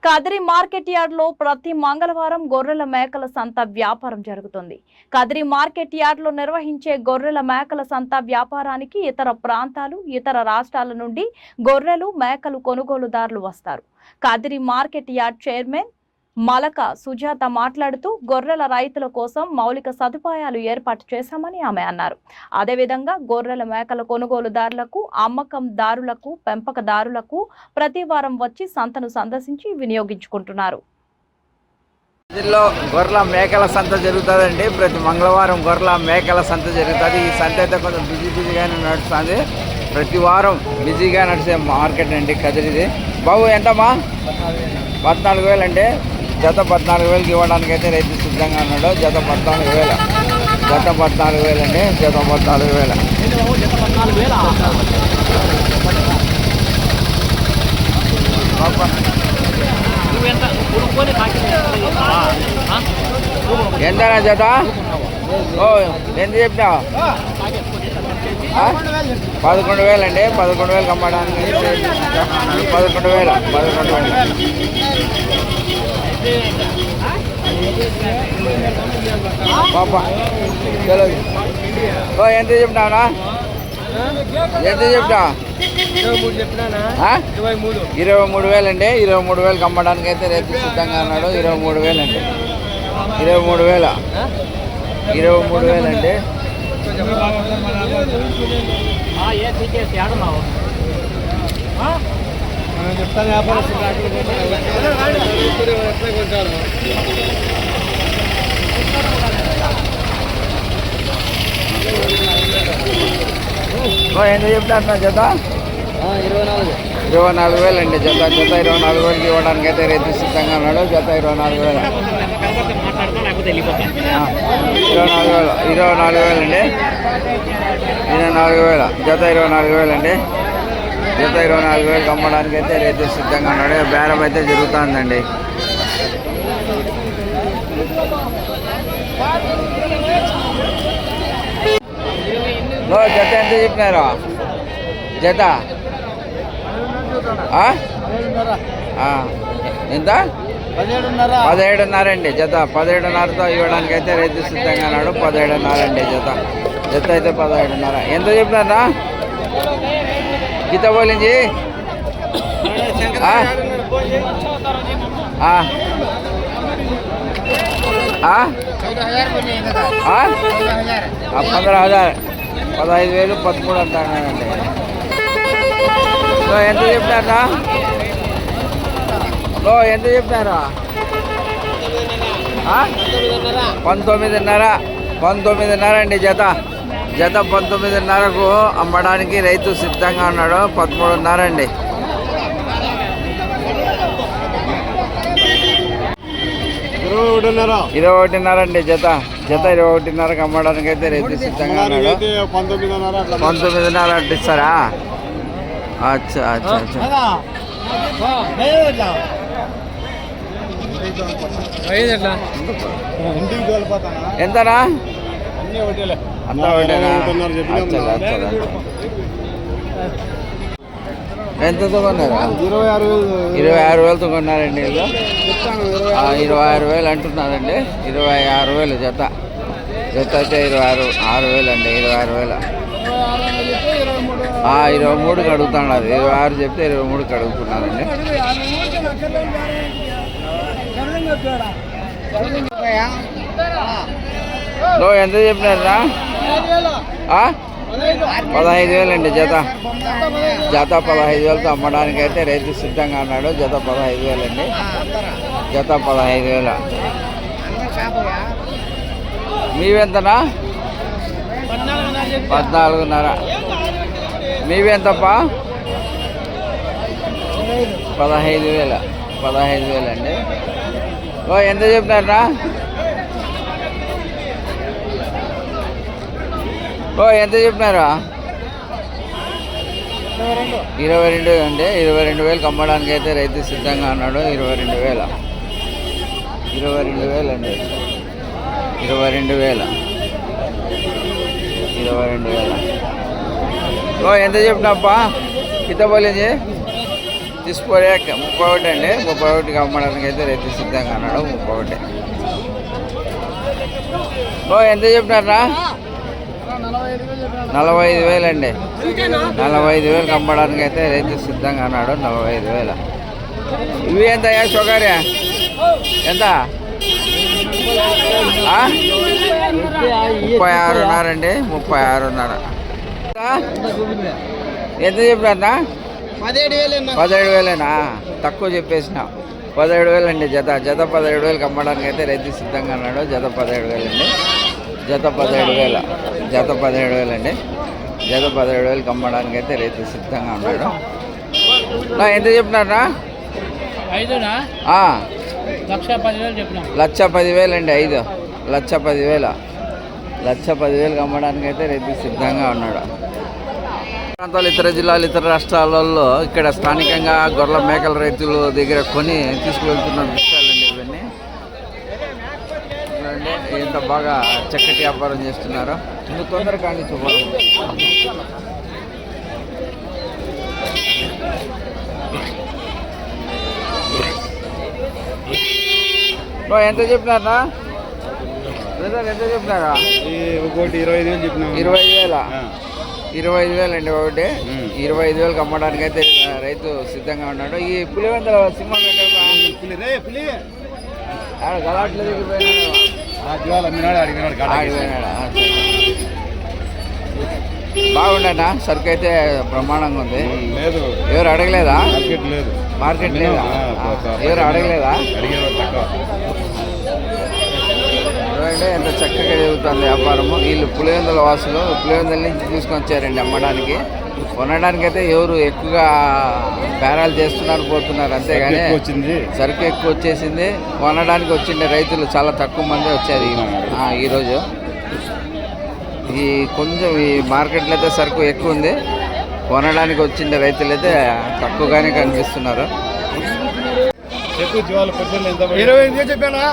Kadiri market yard లో ప్రతి మంగళవారం గొర్రెల మేకల సంత వ్యాపారం జరుగుతుంది. కదిరి మార్కెట్ యార్డ్ లో నిర్వహించే గొర్రెల మేకల సంత వ్యాపారానికి ఇతర ప్రాంతాలు, ఇతర రాష్ట్రాల నుండి గొర్రెలు, మేకలు కొనుగోలుదారులు వస్తారు. కదిరి market yard chairman Malaka Sujatha మాట్లాడుతూ గొర్రెల రైతుల కోసం మౌలిక సదుపాయాలు ఏర్పాటు చేశామని ఆమె అన్నారు. అదేవిధంగా గొర్రెల మేకల కొనుగోలుదారులకు, అమ్మకందారులకు, పెంపకదారులకు ప్రతి వారం వచ్చి సంతను సందర్శించి వినియోగించుకుంటున్నారు. జిల్లాలో గొర్రెల మేకల సంత జరుగుతుందండి. ప్రతి మంగళవారం గొర్రెల మేకల సంత జరుగుతుంది. ఈ సంత అయితే కొంచెం బిజీగానే నడుస్తుంది. ప్రతి వారం బిజీగా నడిచే మార్కెట్ అండి కదిరిది. బాబు ఎంతమ్మా? 14,000 అండి. జత 14,000కి ఇవ్వడానికి అయితే రైతు సిద్ధంగా ఉన్నాడు. జత 14,000, జత 14,000 అండి. జత 14,000. ఎంతనా జత? ఓ ఎంత చెప్పినావు? 11,000 అండి. 11,000కి అమ్మడానికి 11,000. పాప ఓ ఎంత చెప్పినావునా? ఎంత చెప్పినా? 23,000 అండి. 23,000కి అమ్మడానికి అయితే రైతు సిద్ధంగా ఉన్నాడు. 23,000 అండి. 23,000 అండి. చెప్తాను వ్యాపారస్తులు ఎంత చెప్తాను జత? 24,000 అండి. జత 24,000కి ఇవ్వడానికి అయితే రైతు సిద్ధంగా ఉన్నాడు. జత 24,000. 24,000 అండి. 24,000. జత 24,000 అండి. జత 24,000కి అమ్మడానికి అయితే రైతు సిద్ధంగా ఉన్నాడు. బేరం అయితే జరుగుతుందండి. జత ఎంత చెప్పినారు? జత ఎంత? 17,500 అండి. జత 17,500తో ఇవ్వడానికి అయితే రైతు సిద్ధంగా ఉన్నాడు. 17,500 అండి. జత అయితే 17,500. ఎంత చెప్పినారా? గీత బోలించి 15,000, 15,000, 13 అంటానండి. ఎంత చెప్పినారా? ఎంత చెప్పినారా? 19,500 అండి. జత 19,500కు అమ్మడానికి రైతు సిద్ధంగా ఉన్నాడు. 13,500 అండి. 21,500 అండి. జత 21,500కి అమ్మడానికి అయితే రైతు సిద్ధంగా ఉన్నాడు. 19,500 అంటే ఇస్తారా? అచ్చా. ఎంతనా? అంతా ఒకటేనా? ఎంతతో కొన్నారా? 26,000తో కొన్నారండి. వీళ్ళు 26,000 అంటున్నారండి. 26,000 జత అయితే 26,000 అండి. 26,000. 23కి అడుగుతున్నారు. 26 చెప్తే 23కి అడుగుతున్నారండి. ఎంత చెప్పినారా? 15,000 అండి. జత 15,000తో అమ్మడానికి అయితే రైతు సిద్ధంగా ఉన్నాడు. జత 15,000 అండి. జత 15,000. మీవెంతనా? 14,500. మీవెంతప్పా? 15,000 అండి. ఎంత చెప్పినారా? ఎంత చెప్పినారా? 22 అండి. 22,000కి అమ్మడానికి అయితే రైతు సిద్ధంగా ఉన్నాడు. 22,000 అండి. 22,000. ఎంత చెప్పినప్పా? కింద పోలేదు తీసుకోలే 31 అండి. 31కి అమ్మడానికి అయితే రైతు సిద్ధంగా అన్నాడు. 31 ఎంత చెప్పినారా? 45,000 అండి. 45,000కి అమ్మడానికి అయితే రైతు సిద్ధంగా అన్నాడు. 45,000. ఇవి ఎంత షుగర్ ఎంత? 36.5 అండి. 36.5 ఎంత చెప్పినారా? 17,000. తక్కువ చెప్పేసిన. 17,000 అండి జత 17,000కి అమ్మడానికి అయితే రైతు సిద్ధంగా అన్నాడు. జత 17,000 అండి. జత 17,000 అండి. జత 17,000కి అమ్మడానికి అయితే రైతు సిద్ధంగా ఉన్నాడు. ఎంత చెప్పినారా? 1,10,000 అండి. 1,10,000 1,10,000కి అమ్మడానికి అయితే రైతు సిద్ధంగా ఉన్నాడు. ప్రాంతాలు, ఇతర జిల్లాలు, ఇతర రాష్ట్రాలలో ఇక్కడ స్థానికంగా గొర్రెల మేకల రైతుల దగ్గర కొని తీసుకువెళ్తున్న విషయాలండి ఇవన్నీ. చూడండి ఎంత బాగా చక్కటి వ్యాపారం చేస్తున్నారో. ఇందుకు తొందర కానీ చూడాలి. ఎంత చెప్పినారా? ఎంత చెప్పినారా? ఒకటి 25,000 చెప్పినా. 25,000. 25,000 అండి ఒకటి. 25,000కి అమ్మడానికి అయితే రైతు సిద్ధంగా ఉన్నాడు. ఈ పులివెందుల సింహం గలాట్లేదు బాగుండేనా? సరుకు అయితే బ్రహ్మాండంగా ఉంది. ఎవరు అడగలేదా? మార్కెట్ లేదా? ఎవరు అడగలేదా? చూడండి ఎంత చక్కగా జరుగుతుంది వ్యాపారము. వీళ్ళు పులివెందుల వాసులు పులివెందుల నుంచి తీసుకొని వచ్చారండి అమ్మడానికి. కొనడానికి అయితే ఎవరు ఎక్కువగా బేరాలు చేస్తున్నారు, పోతున్నారు. అంతేగాని సరుకు ఎక్కువ వచ్చేసింది. కొనడానికి వచ్చిండే రైతులు చాలా తక్కువ మంది వచ్చారు ఈరోజు. ఈ కొంచెం ఈ మార్కెట్లో అయితే సరుకు ఎక్కువ ఉంది. కొనడానికి వచ్చిండే రైతులు అయితే తక్కువగానే కనిపిస్తున్నారు. 25,000 చెప్పానా?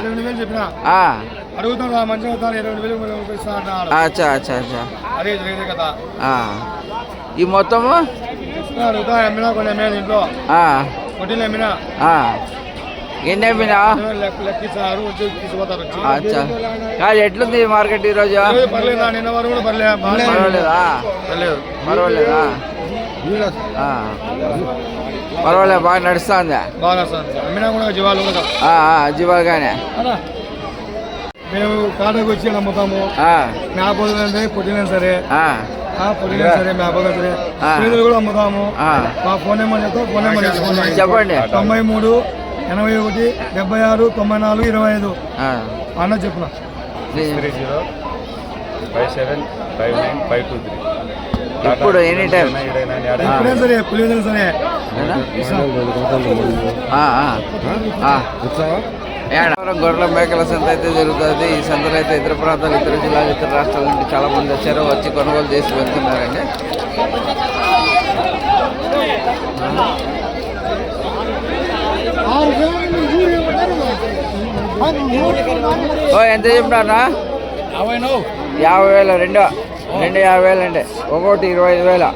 22,000 చెప్పినా. అడుగుతున్నా మంచిగా 22,000 అచ్చా అచ్చా అచ్చా. అదే జరిగింది కదా. ఈ మొత్తము అడుగుతా అమ్మినా కొన్ని అమ్మినా ఇంట్లో పొట్టిలు అమ్మినా ఎన్ని అమ్మినా లెక్కిస్తారు వచ్చి తీసుకుపోతారు. అచ్చా కాదు ఎట్లుంది మార్కెట్ ఈరోజు? పర్లేదా? నిన్న వరకు కూడా పర్వాలేదా? పర్వాలేదా? పర్వాలేదు బాగా నడుస్తుంది. బాగా అమ్మినా కూడా జీవాలు కూడా జీవాలుగానే మేము కాటకు వచ్చి అమ్ముతాము. మేపొద్దులైనా సరే పొట్టిలైనా సరే పొట్టిలైనా సరే మేపగా సరే పేదలు కూడా అమ్ముతాము. మా ఫోన్ నెంబర్ చెప్తా. ఫోన్ నెంబర్ చెప్పండి. 93 81 76 94 25 అన్న చెప్పున 5759 ఇప్పుడు ఎనీ టైం ఎప్పుడైనా సరే పులివెందులు సరే. గొర్రెల మేకల సంత అయితే జరుగుతుంది. ఈ సంతలో అయితే ఇతర ప్రాంతాలు, ఇతర జిల్లాలు, ఇతర రాష్ట్రాల నుండి చాలా మంది వచ్చారు. వచ్చి కొనుగోలు చేసి వెళ్తున్నారండి. ఎంత చెప్పినారా? 50,000. రెండు 50,000 అండి. ఒకటి 25,000.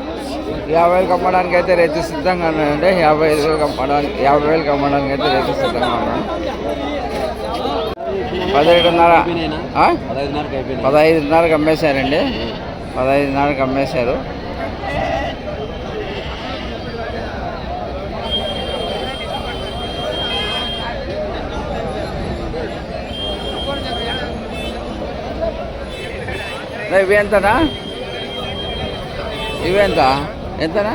50,000కి అమ్మడానికి అయితే రైతు సిద్ధంగా ఉన్నాడండి. 55,000కి అమ్మడానికి 50,000కి అమ్మడానికి అయితే రైతు సిద్ధంగా ఉన్నాడు. 15,500కి అమ్మేశారండి. 15,500కి అమ్మేశారు. ఇవి ఎంతనా? ఇవి ఎంత? ఎంతనా?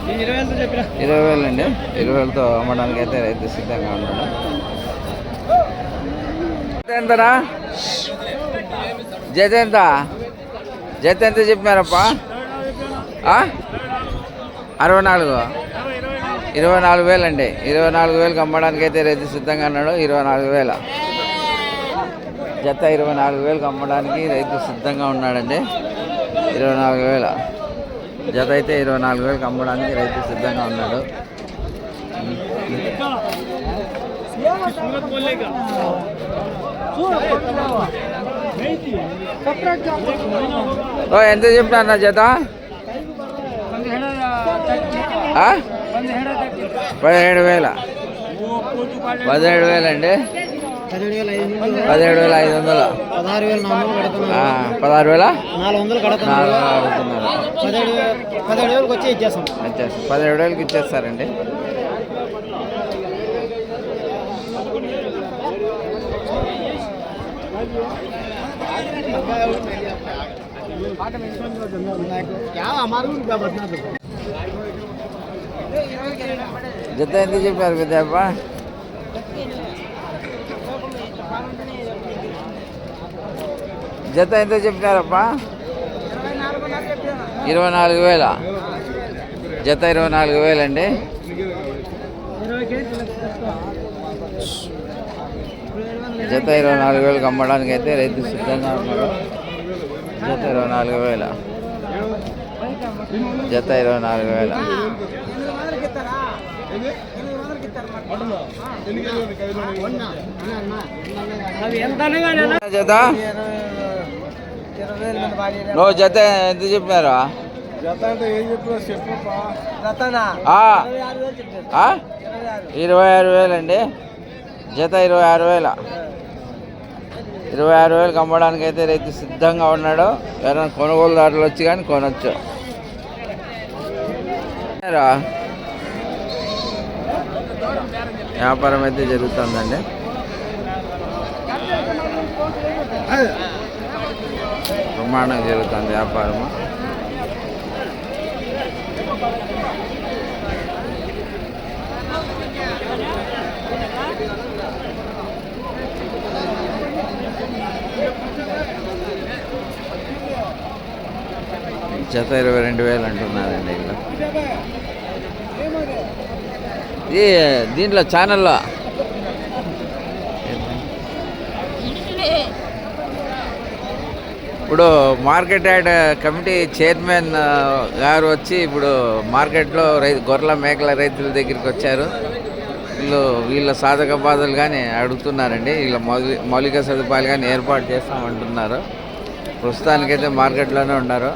20,000 అండి. 20,000తో అమ్మడానికి అయితే రైతు సిద్ధంగా ఉన్నాడు. ఎంతనా? జత ఎంత? జత ఎంత చెప్పినారప్పా? 64. 24,000 అండి. 24,000కి అమ్మడానికి అయితే రైతు సిద్ధంగా ఉన్నాడు. 24,000 జత. 24,000కి అమ్మడానికి రైతు సిద్ధంగా ఉన్నాడండి. 24,000 జత అయితే 24,000కి అమ్మడానికి రైతు సిద్ధంగా ఉన్నాడు. ఎంత చెప్పినా జత? 17,000 17,000 అండి. 17,500 16,400 కడుతున్నారు. 17,000కి ఇచ్చేస్తారండి. జత ఎంత చెప్పారు పెద్దప్ప? జత ఎంత చెప్పినారప్పా? 24,000. జత 24,000 అండి. జత 24,000కి అమ్మడానికి అయితే రైతు సిద్ధంగా ఉన్నారు. జత 24,000. జత 24,000. జత నువ్వు జత ఎంత చెప్పినారు? 26,000 అండి. జత 26,000. 26,000కి అమ్మడానికి అయితే రైతు సిద్ధంగా ఉన్నాడు. ఎవరైనా కొనుగోలుదారులు వచ్చి కానీ కొనొచ్చు. వ్యాపారం అయితే జరుగుతుందండి. బ్రహ్మాండంగా జరుగుతుంది వ్యాపారము. జత 22,000 అంటున్నారండి. ఇలా ఇది దీంట్లో ఛానల్లో ఇప్పుడు మార్కెట్ యార్డ్ కమిటీ చైర్మన్ గారు వచ్చి ఇప్పుడు మార్కెట్లో గొర్రెల మేకల రైతుల దగ్గరికి వచ్చారు. వీళ్ళ సాధక బాధలు కానీ అడుగుతున్నారండి. వీళ్ళ మౌలిక సదుపాయాలు కానీ ఏర్పాటు చేస్తామంటున్నారు. ప్రస్తుతానికైతే మార్కెట్లోనే ఉన్నారు.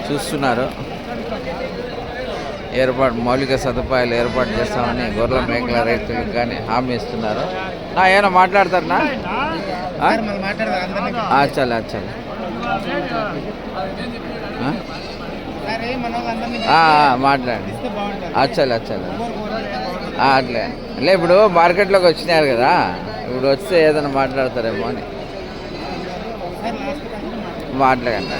చూస్తున్నారు. మౌలిక సదుపాయాలు ఏర్పాటు చేస్తామని గొర్రెల మేకల రైతులకు కానీ హామీ ఇస్తున్నారు. ఏమైనా మాట్లాడతారనా? చాలా మాట్లాడండి. చాలా అట్లే ఇప్పుడు మార్కెట్లోకి వచ్చినారు కదా, ఇప్పుడు వస్తే ఏదైనా మాట్లాడతారేమో అని మాట్లాడండి.